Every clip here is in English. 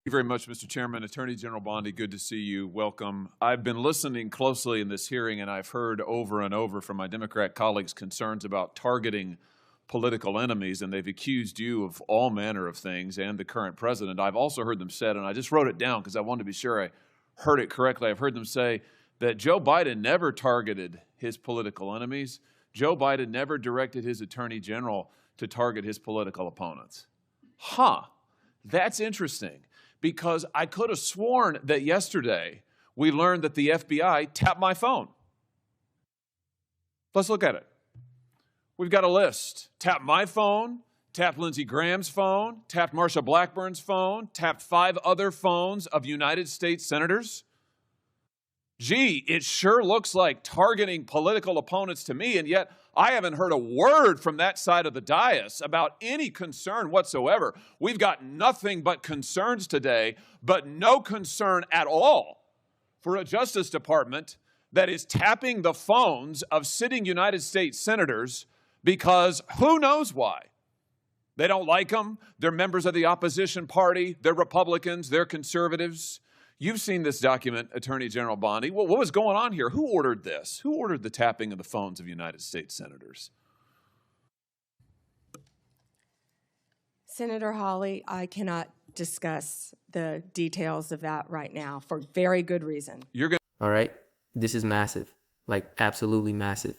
Thank you very much, Mr. Chairman. Attorney General Bondi, good to see you. Welcome. I've been listening closely in this hearing, and I've heard over and over from my Democrat colleagues concerns about targeting political enemies, and they've accused you of all manner of things and the current president. I've also heard them said, and I just wrote it down because I wanted to be sure I heard it correctly. I've heard them say that Joe Biden never targeted his political enemies. Joe Biden never directed his attorney general to target his political opponents. That's interesting. Because I could have sworn that yesterday we learned that the FBI tapped my phone. Let's look at it. We've got a list. Tapped my phone, tapped Lindsey Graham's phone, tapped Marsha Blackburn's phone, tapped 5 other phones of United States senators. Gee, it sure looks like targeting political opponents to me, and yet I haven't heard a word from that side of the dais about any concern whatsoever. We've got nothing but concerns today, but no concern at all for a Justice Department that is tapping the phones of sitting United States senators because who knows why. They don't like them. They're members of the opposition party. They're Republicans. They're conservatives. You've seen this document, Attorney General Bondi. Well, what was going on here? Who ordered this? Who ordered the tapping of the phones of United States senators? Senator Hawley, I cannot discuss the details of that right now for very good reason. All right, this is massive, like absolutely massive.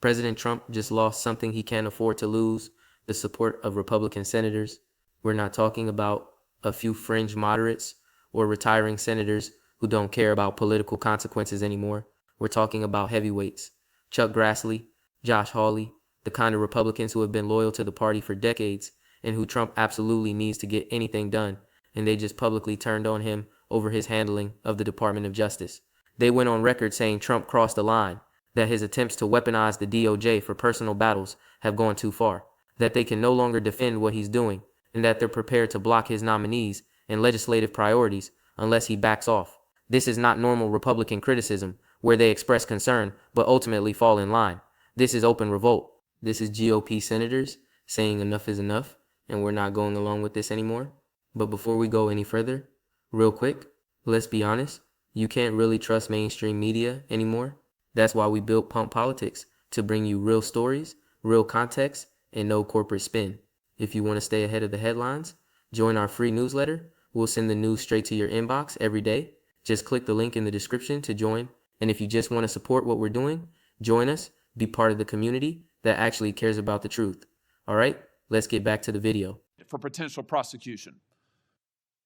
President Trump just lost something he can't afford to lose, the support of Republican senators. We're not talking about a few fringe moderates or retiring senators who don't care about political consequences anymore. We're talking about heavyweights. Chuck Grassley, Josh Hawley, the kind of Republicans who have been loyal to the party for decades and who Trump absolutely needs to get anything done, and they just publicly turned on him over his handling of the Department of Justice. They went on record saying Trump crossed the line, that his attempts to weaponize the DOJ for personal battles have gone too far, that they can no longer defend what he's doing, and that they're prepared to block his nominees and legislative priorities unless he backs off. This is not normal Republican criticism, where they express concern but ultimately fall in line. This is open revolt. This is GOP senators saying enough is enough and we're not going along with this anymore. But before we go any further, real quick, let's be honest, you can't really trust mainstream media anymore. That's why we built Pump Politics, to bring you real stories, real context, and no corporate spin. If you want to stay ahead of the headlines, join our free newsletter. We'll send the news straight to your inbox every day. Just click the link in the description to join. And if you just want to support what we're doing, join us, be part of the community that actually cares about the truth. All right, let's get back to the video. For potential prosecution.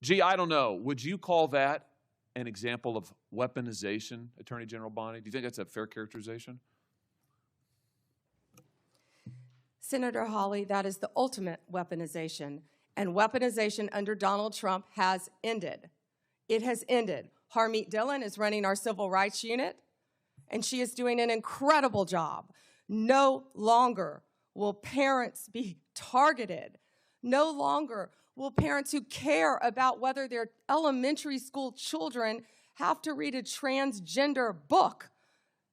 Gee, I don't know. Would you call that an example of weaponization, Attorney General Bondi? Do you think that's a fair characterization? Senator Hawley, that is the ultimate weaponization. And weaponization under Donald Trump has ended. It has ended. Harmeet Dillon is running our civil rights unit, and she is doing an incredible job. No longer will parents be targeted. No longer will parents who care about whether their elementary school children have to read a transgender book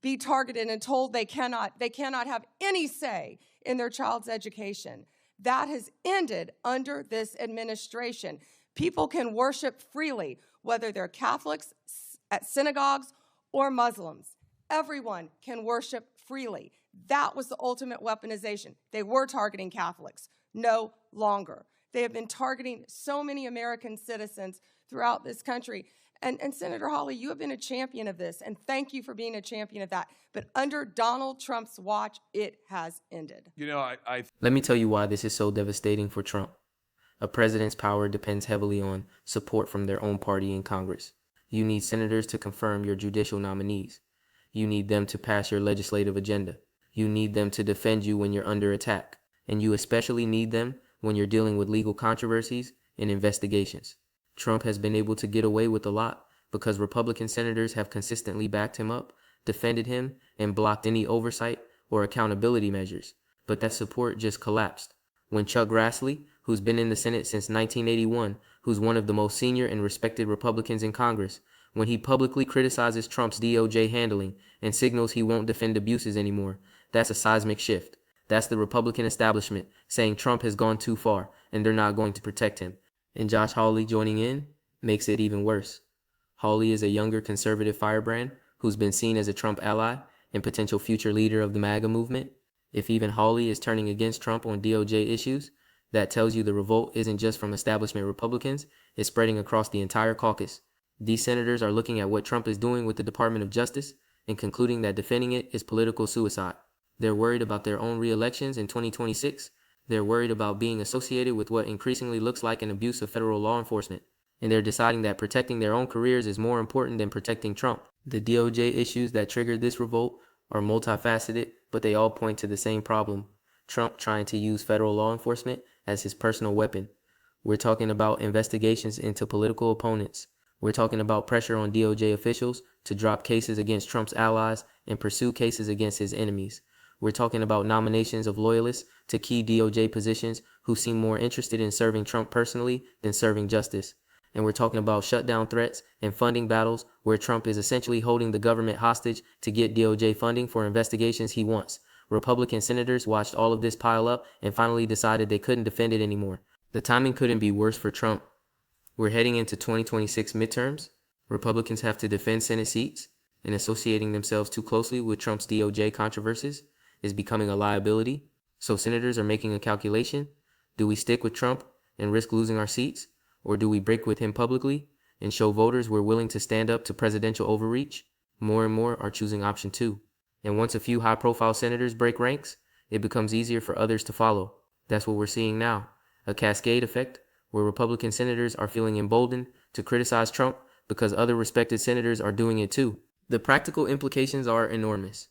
be targeted and told they cannot have any say in their child's education. That has ended under this administration. People can worship freely, whether they're Catholics at synagogues or Muslims. Everyone can worship freely. That was the ultimate weaponization. They were targeting Catholics. No longer. They have been targeting so many American citizens throughout this country. And Senator Hawley, you have been a champion of this, and thank you for being a champion of that. But under Donald Trump's watch, it has ended. You know, Let me tell you why this is so devastating for Trump. A president's power depends heavily on support from their own party in Congress. You need senators to confirm your judicial nominees. You need them to pass your legislative agenda. You need them to defend you when you're under attack. And you especially need them when you're dealing with legal controversies and investigations. Trump has been able to get away with a lot because Republican senators have consistently backed him up, defended him, and blocked any oversight or accountability measures. But that support just collapsed when Chuck Grassley, who's been in the Senate since 1981, who's one of the most senior and respected Republicans in Congress, when he publicly criticizes Trump's DOJ handling and signals he won't defend abuses anymore, that's a seismic shift. That's the Republican establishment saying Trump has gone too far and they're not going to protect him. And Josh Hawley joining in, makes it even worse. Hawley is a younger conservative firebrand who's been seen as a Trump ally and potential future leader of the MAGA movement. If even Hawley is turning against Trump on DOJ issues, that tells you the revolt isn't just from establishment Republicans, it's spreading across the entire caucus. These senators are looking at what Trump is doing with the Department of Justice and concluding that defending it is political suicide. They're worried about their own re-elections in 2026. They're worried about being associated with what increasingly looks like an abuse of federal law enforcement. And they're deciding that protecting their own careers is more important than protecting Trump. The DOJ issues that triggered this revolt are multifaceted, but they all point to the same problem: Trump trying to use federal law enforcement as his personal weapon. We're talking about investigations into political opponents. We're talking about pressure on DOJ officials to drop cases against Trump's allies and pursue cases against his enemies. We're talking about nominations of loyalists to key DOJ positions who seem more interested in serving Trump personally than serving justice. And we're talking about shutdown threats and funding battles where Trump is essentially holding the government hostage to get DOJ funding for investigations he wants. Republican senators watched all of this pile up and finally decided they couldn't defend it anymore. The timing couldn't be worse for Trump. We're heading into 2026 midterms. Republicans have to defend Senate seats, and associating themselves too closely with Trump's DOJ controversies is becoming a liability. So senators are making a calculation. Do we stick with Trump and risk losing our seats? Or do we break with him publicly and show voters we're willing to stand up to presidential overreach? More and more are choosing option 2. And once a few high-profile senators break ranks, it becomes easier for others to follow. That's what we're seeing now, a cascade effect where Republican senators are feeling emboldened to criticize Trump because other respected senators are doing it too. The practical implications are enormous.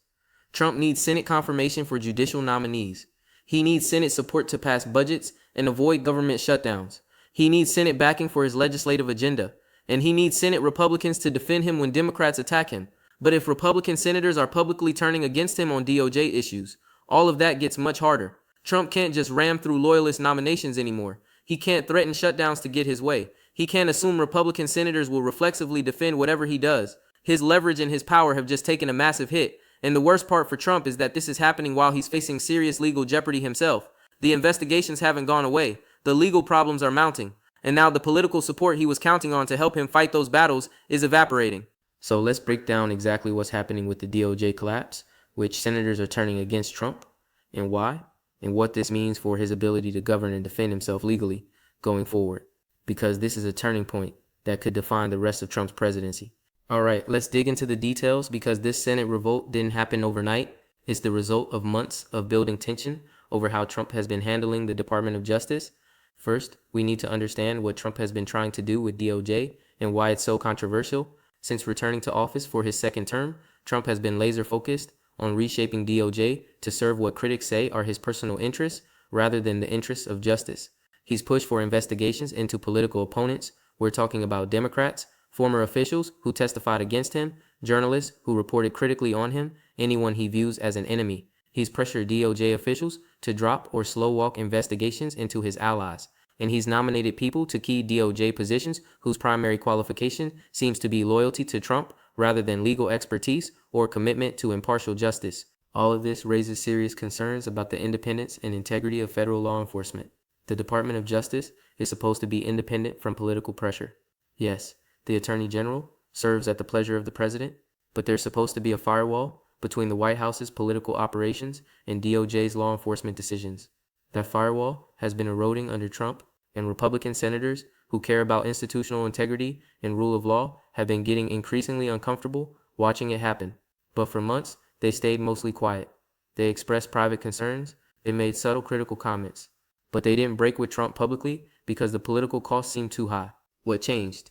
Trump needs Senate confirmation for judicial nominees. He needs Senate support to pass budgets and avoid government shutdowns. He needs Senate backing for his legislative agenda, and he needs Senate Republicans to defend him when Democrats attack him. But if Republican senators are publicly turning against him on DOJ issues, all of that gets much harder. Trump can't just ram through loyalist nominations anymore. He can't threaten shutdowns to get his way. He can't assume Republican senators will reflexively defend whatever he does. His leverage and his power have just taken a massive hit. And the worst part for Trump is that this is happening while he's facing serious legal jeopardy himself. The investigations haven't gone away. The legal problems are mounting. And now the political support he was counting on to help him fight those battles is evaporating. So let's break down exactly what's happening with the DOJ collapse, which senators are turning against Trump, and why, and what this means for his ability to govern and defend himself legally going forward. Because this is a turning point that could define the rest of Trump's presidency. All right, let's dig into the details because this Senate revolt didn't happen overnight. It's the result of months of building tension over how Trump has been handling the Department of Justice. First, we need to understand what Trump has been trying to do with DOJ and why it's so controversial. Since returning to office for his second term, Trump has been laser focused on reshaping DOJ to serve what critics say are his personal interests rather than the interests of justice. He's pushed for investigations into political opponents. We're talking about Democrats, former officials who testified against him, journalists who reported critically on him, anyone he views as an enemy. He's pressured DOJ officials to drop or slow walk investigations into his allies. And he's nominated people to key DOJ positions whose primary qualification seems to be loyalty to Trump rather than legal expertise or commitment to impartial justice. All of this raises serious concerns about the independence and integrity of federal law enforcement. The Department of Justice is supposed to be independent from political pressure. Yes, the Attorney General serves at the pleasure of the President, but there's supposed to be a firewall between the White House's political operations and DOJ's law enforcement decisions. That firewall has been eroding under Trump, and Republican senators who care about institutional integrity and rule of law have been getting increasingly uncomfortable watching it happen. But for months, they stayed mostly quiet. They expressed private concerns, they made subtle critical comments, but they didn't break with Trump publicly because the political cost seemed too high. What changed?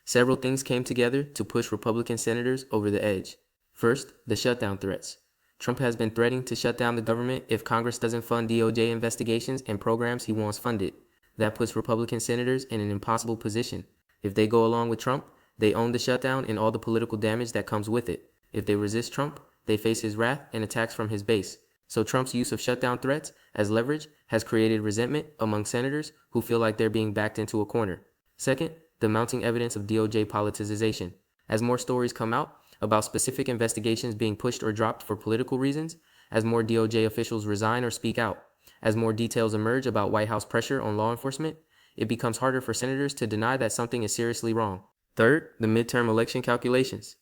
Several things came together to push Republican senators over the edge. First, the shutdown threats. Trump has been threatening to shut down the government if Congress doesn't fund DOJ investigations and programs he wants funded. That puts Republican senators in an impossible position. If they go along with Trump, they own the shutdown and all the political damage that comes with it. If they resist Trump, they face his wrath and attacks from his base. So Trump's use of shutdown threats as leverage has created resentment among senators who feel like they're being backed into a corner. Second, the mounting evidence of DOJ politicization. As more stories come out about specific investigations being pushed or dropped for political reasons, as more DOJ officials resign or speak out, as more details emerge about White House pressure on law enforcement, it becomes harder for senators to deny that something is seriously wrong. Third, the midterm election calculations.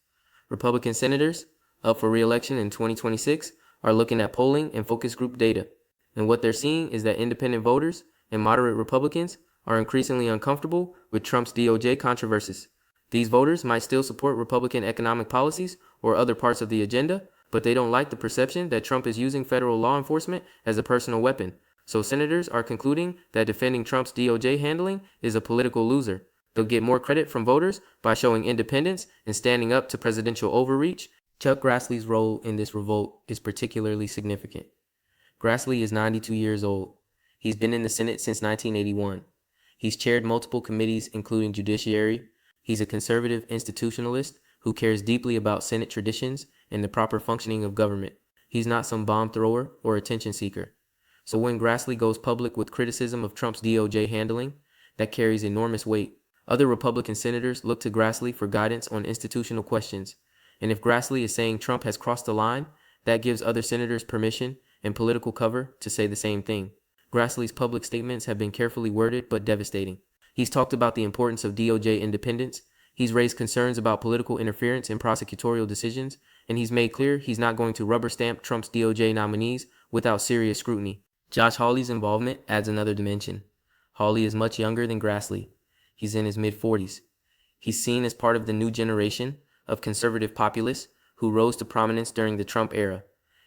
Republican senators up for re-election in 2026 are looking at polling and focus group data. And what they're seeing is that independent voters and moderate Republicans are increasingly uncomfortable with Trump's DOJ controversies. These voters might still support Republican economic policies or other parts of the agenda, but they don't like the perception that Trump is using federal law enforcement as a personal weapon. So senators are concluding that defending Trump's DOJ handling is a political loser. They'll get more credit from voters by showing independence and standing up to presidential overreach. Chuck Grassley's role in this revolt is particularly significant. Grassley is 92 years old. He's been in the Senate since 1981. He's chaired multiple committees, including Judiciary. He's a conservative institutionalist who cares deeply about Senate traditions and the proper functioning of government. He's not some bomb thrower or attention seeker. So when Grassley goes public with criticism of Trump's DOJ handling, that carries enormous weight. Other Republican senators look to Grassley for guidance on institutional questions. And if Grassley is saying Trump has crossed the line, that gives other senators permission and political cover to say the same thing. Grassley's public statements have been carefully worded but devastating. He's talked about the importance of DOJ independence. He's raised concerns about political interference in prosecutorial decisions, and he's made clear he's not going to rubber stamp Trump's DOJ nominees without serious scrutiny. Josh Hawley's involvement adds another dimension. Hawley is much younger than Grassley. He's in his mid-40s. He's seen as part of the new generation of conservative populists who rose to prominence during the Trump era.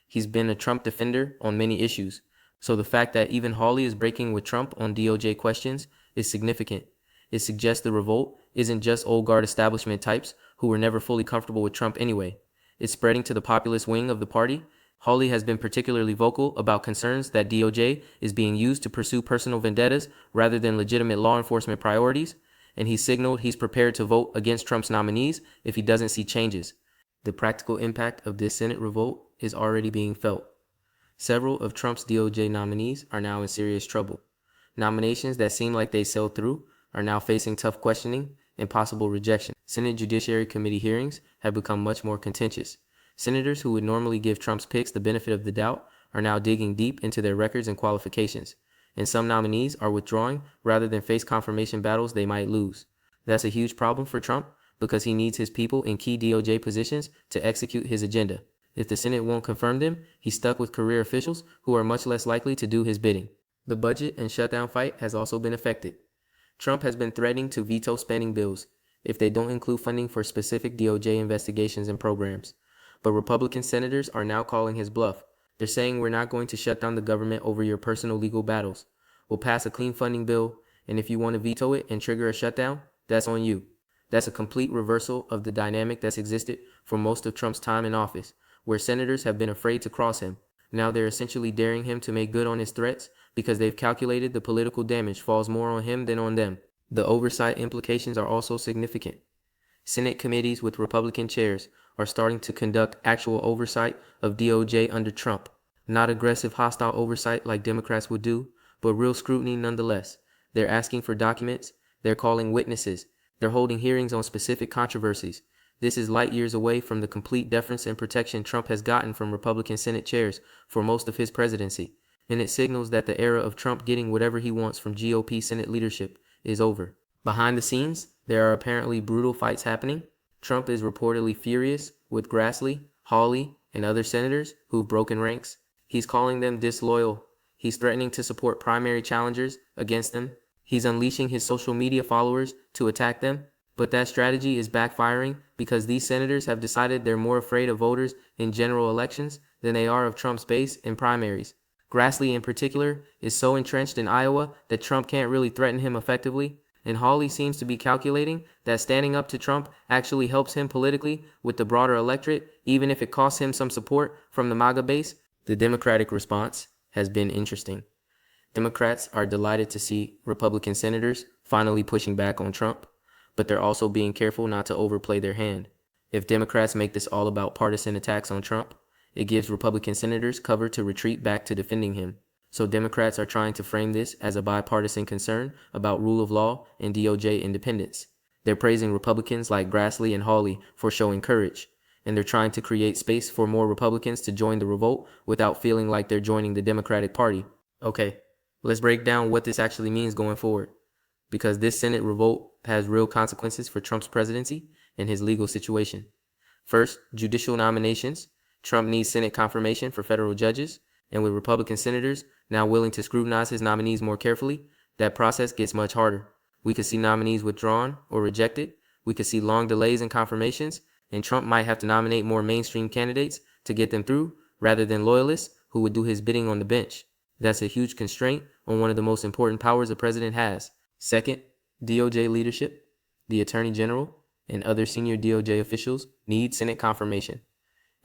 He's been a Trump defender on many issues, so the fact that even Hawley is breaking with Trump on DOJ questions is significant. It suggests the revolt isn't just old guard establishment types who were never fully comfortable with Trump anyway. It's spreading to the populist wing of the party. Hawley has been particularly vocal about concerns that DOJ is being used to pursue personal vendettas rather than legitimate law enforcement priorities, and he signaled he's prepared to vote against Trump's nominees if he doesn't see changes. The practical impact of this Senate revolt is already being felt. Several of Trump's DOJ nominees are now in serious trouble. Nominations that seem like they sailed through are now facing tough questioning and possible rejection. Senate Judiciary Committee hearings have become much more contentious. Senators who would normally give Trump's picks the benefit of the doubt are now digging deep into their records and qualifications, and some nominees are withdrawing rather than face confirmation battles they might lose. That's a huge problem for Trump because he needs his people in key DOJ positions to execute his agenda. If the Senate won't confirm them, he's stuck with career officials who are much less likely to do his bidding. The budget and shutdown fight has also been affected. Trump has been threatening to veto spending bills if they don't include funding for specific DOJ investigations and programs. But Republican senators are now calling his bluff. They're saying we're not going to shut down the government over your personal legal battles. We'll pass a clean funding bill, and if you want to veto it and trigger a shutdown, that's on you. That's a complete reversal of the dynamic that's existed for most of Trump's time in office, where senators have been afraid to cross him. Now they're essentially daring him to make good on his threats because they've calculated the political damage falls more on him than on them. The oversight implications are also significant. Senate committees with Republican chairs are starting to conduct actual oversight of DOJ under Trump. Not aggressive, hostile oversight like Democrats would do, but real scrutiny nonetheless. They're asking for documents. They're calling witnesses. They're holding hearings on specific controversies. This is light years away from the complete deference and protection Trump has gotten from Republican Senate chairs for most of his presidency. And it signals that the era of Trump getting whatever he wants from GOP Senate leadership is over. Behind the scenes, there are apparently brutal fights happening. Trump is reportedly furious with Grassley, Hawley, and other senators who've broken ranks. He's calling them disloyal. He's threatening to support primary challengers against them. He's unleashing his social media followers to attack them. But that strategy is backfiring because these senators have decided they're more afraid of voters in general elections than they are of Trump's base in primaries. Grassley in particular is so entrenched in Iowa that Trump can't really threaten him effectively. And Hawley seems to be calculating that standing up to Trump actually helps him politically with the broader electorate, even if it costs him some support from the MAGA base. The Democratic response has been interesting. Democrats are delighted to see Republican senators finally pushing back on Trump, but they're also being careful not to overplay their hand. If Democrats make this all about partisan attacks on Trump, it gives Republican senators cover to retreat back to defending him. So Democrats are trying to frame this as a bipartisan concern about rule of law and DOJ independence. They're praising Republicans like Grassley and Hawley for showing courage, and they're trying to create space for more Republicans to join the revolt without feeling like they're joining the Democratic Party. Okay, let's break down what this actually means going forward. because this Senate revolt has real consequences for Trump's presidency and his legal situation. First, judicial nominations. Trump needs Senate confirmation for federal judges, and with Republican senators now willing to scrutinize his nominees more carefully, that process gets much harder. We could see nominees withdrawn or rejected. We could see long delays in confirmations, and Trump might have to nominate more mainstream candidates to get them through, rather than loyalists who would do his bidding on the bench. That's a huge constraint on one of the most important powers a president has. Second, DOJ leadership, the Attorney General, and other senior DOJ officials need Senate confirmation.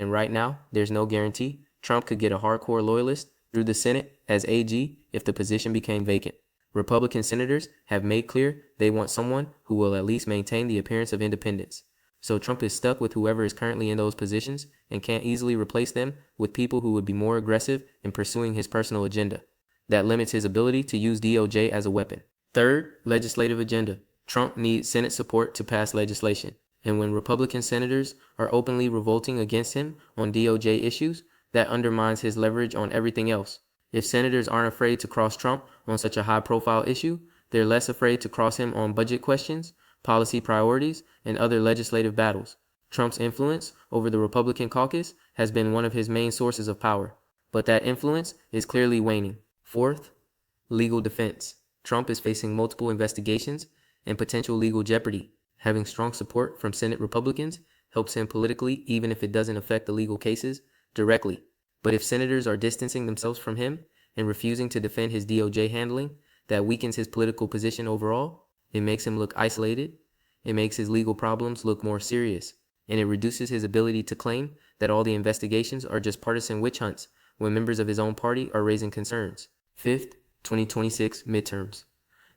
And right now, there's no guarantee Trump could get a hardcore loyalist through the Senate as AG if the position became vacant. Republican senators have made clear they want someone who will at least maintain the appearance of independence. So Trump is stuck with whoever is currently in those positions and can't easily replace them with people who would be more aggressive in pursuing his personal agenda. That limits his ability to use DOJ as a weapon. Third, legislative agenda. Trump needs Senate support to pass legislation. And when Republican senators are openly revolting against him on DOJ issues, that undermines his leverage on everything else. If senators aren't afraid to cross Trump on such a high-profile issue, they're less afraid to cross him on budget questions, policy priorities, and other legislative battles. Trump's influence over the Republican caucus has been one of his main sources of power, but that influence is clearly waning. Fourth, legal defense. Trump is facing multiple investigations and potential legal jeopardy. Having strong support from Senate Republicans helps him politically, even if it doesn't affect the legal cases directly. But if senators are distancing themselves from him and refusing to defend his DOJ handling, that weakens his political position overall. It makes him look isolated. It makes his legal problems look more serious. And it reduces his ability to claim that all the investigations are just partisan witch hunts when members of his own party are raising concerns. Fifth, 2026 midterms.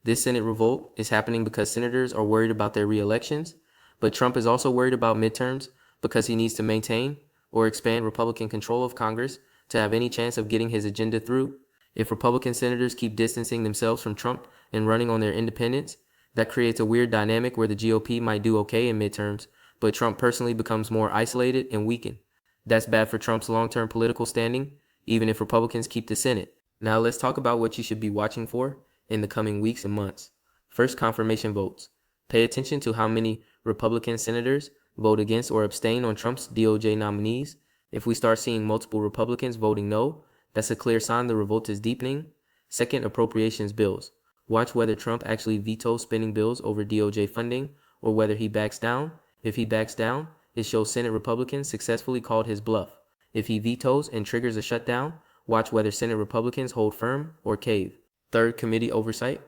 This Senate revolt is happening because senators are worried about their re-elections, but Trump is also worried about midterms because he needs to maintain or expand Republican control of Congress to have any chance of getting his agenda through. If Republican senators keep distancing themselves from Trump and running on their independence, that creates a weird dynamic where the GOP might do okay in midterms, but Trump personally becomes more isolated and weakened. That's bad for Trump's long-term political standing, even if Republicans keep the Senate. Now let's talk about what you should be watching for in the coming weeks and months. First, confirmation votes. Pay attention to how many Republican senators vote against or abstain on Trump's DOJ nominees. If we start seeing multiple Republicans voting no, that's a clear sign the revolt is deepening. Second, appropriations bills. Watch whether Trump actually vetoes spending bills over DOJ funding or whether he backs down. If he backs down, it shows Senate Republicans successfully called his bluff. If he vetoes and triggers a shutdown, watch whether Senate Republicans hold firm or cave. Third, committee oversight.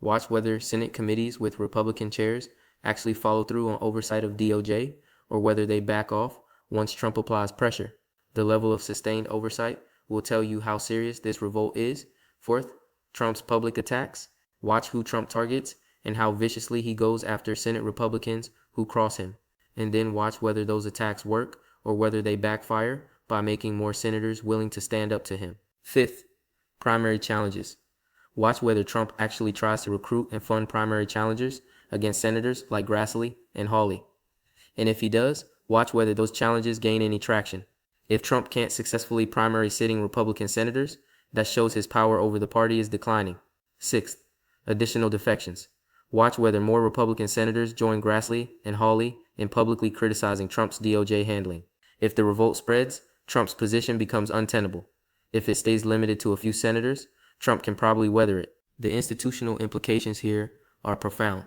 Watch whether Senate committees with Republican chairs actually follow through on oversight of DOJ or whether they back off once Trump applies pressure. The level of sustained oversight will tell you how serious this revolt is. Fourth, Trump's public attacks. Watch who Trump targets and how viciously he goes after Senate Republicans who cross him. And then watch whether those attacks work or whether they backfire by making more senators willing to stand up to him. Fifth, primary challenges. Watch whether Trump actually tries to recruit and fund primary challengers against senators like Grassley and Hawley. And if he does, watch whether those challenges gain any traction. If Trump can't successfully primary sitting Republican senators, that shows his power over the party is declining. Sixth, additional defections. Watch whether more Republican senators join Grassley and Hawley in publicly criticizing Trump's DOJ handling. If the revolt spreads, Trump's position becomes untenable. If it stays limited to a few senators, Trump can probably weather it. The institutional implications here are profound.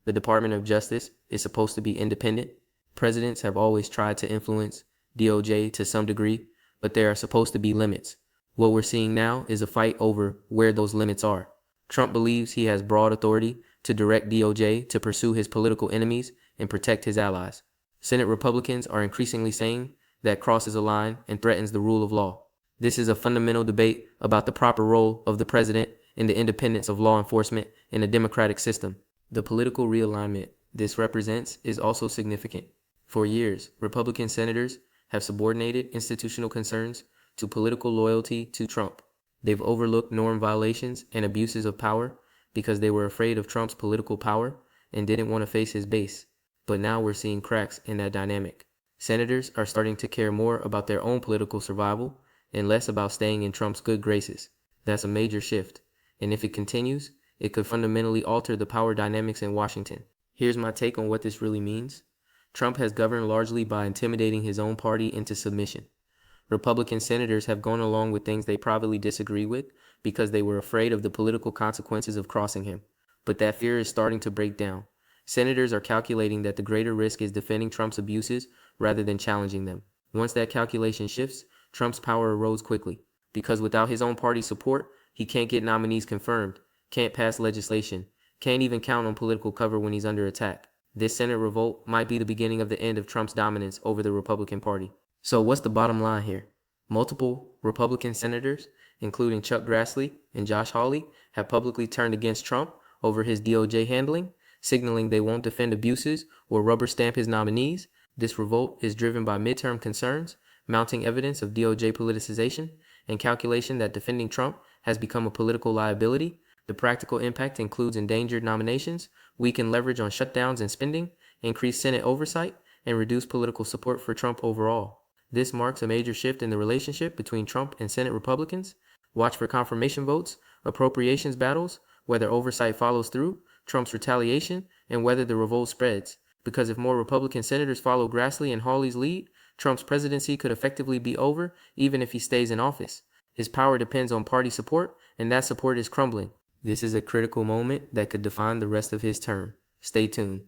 The Department of Justice is supposed to be independent. Presidents have always tried to influence DOJ to some degree, but there are supposed to be limits. What we're seeing now is a fight over where those limits are. Trump believes he has broad authority to direct DOJ to pursue his political enemies and protect his allies. Senate Republicans are increasingly saying that crosses a line and threatens the rule of law. This is a fundamental debate about the proper role of the president and the independence of law enforcement in a democratic system. The political realignment this represents is also significant. For years, Republican senators have subordinated institutional concerns to political loyalty to Trump. They've overlooked norm violations and abuses of power because they were afraid of Trump's political power and didn't want to face his base. But now we're seeing cracks in that dynamic. Senators are starting to care more about their own political survival and less about staying in Trump's good graces. That's a major shift, and if it continues, it could fundamentally alter the power dynamics in Washington. Here's my take on what this really means. Trump has governed largely by intimidating his own party into submission. Republican senators have gone along with things they privately disagree with because they were afraid of the political consequences of crossing him. But that fear is starting to break down. Senators are calculating that the greater risk is defending Trump's abuses rather than challenging them. Once that calculation shifts, Trump's power erodes quickly, because without his own party's support, he can't get nominees confirmed, can't pass legislation, can't even count on political cover when he's under attack. This Senate revolt might be the beginning of the end of Trump's dominance over the Republican Party. So what's the bottom line here? Multiple Republican senators, including Chuck Grassley and Josh Hawley, have publicly turned against Trump over his DOJ handling, signaling they won't defend abuses or rubber stamp his nominees. This revolt is driven by midterm concerns, mounting evidence of DOJ politicization, and calculation that defending Trump has become a political liability. The practical impact includes endangered nominations, weakened leverage on shutdowns and spending, increased Senate oversight, and reduced political support for Trump overall. This marks a major shift in the relationship between Trump and Senate Republicans. Watch for confirmation votes, appropriations battles, whether oversight follows through, Trump's retaliation, and whether the revolt spreads. Because if more Republican senators follow Grassley and Hawley's lead, Trump's presidency could effectively be over even if he stays in office. His power depends on party support, and that support is crumbling. This is a critical moment that could define the rest of his term. Stay tuned.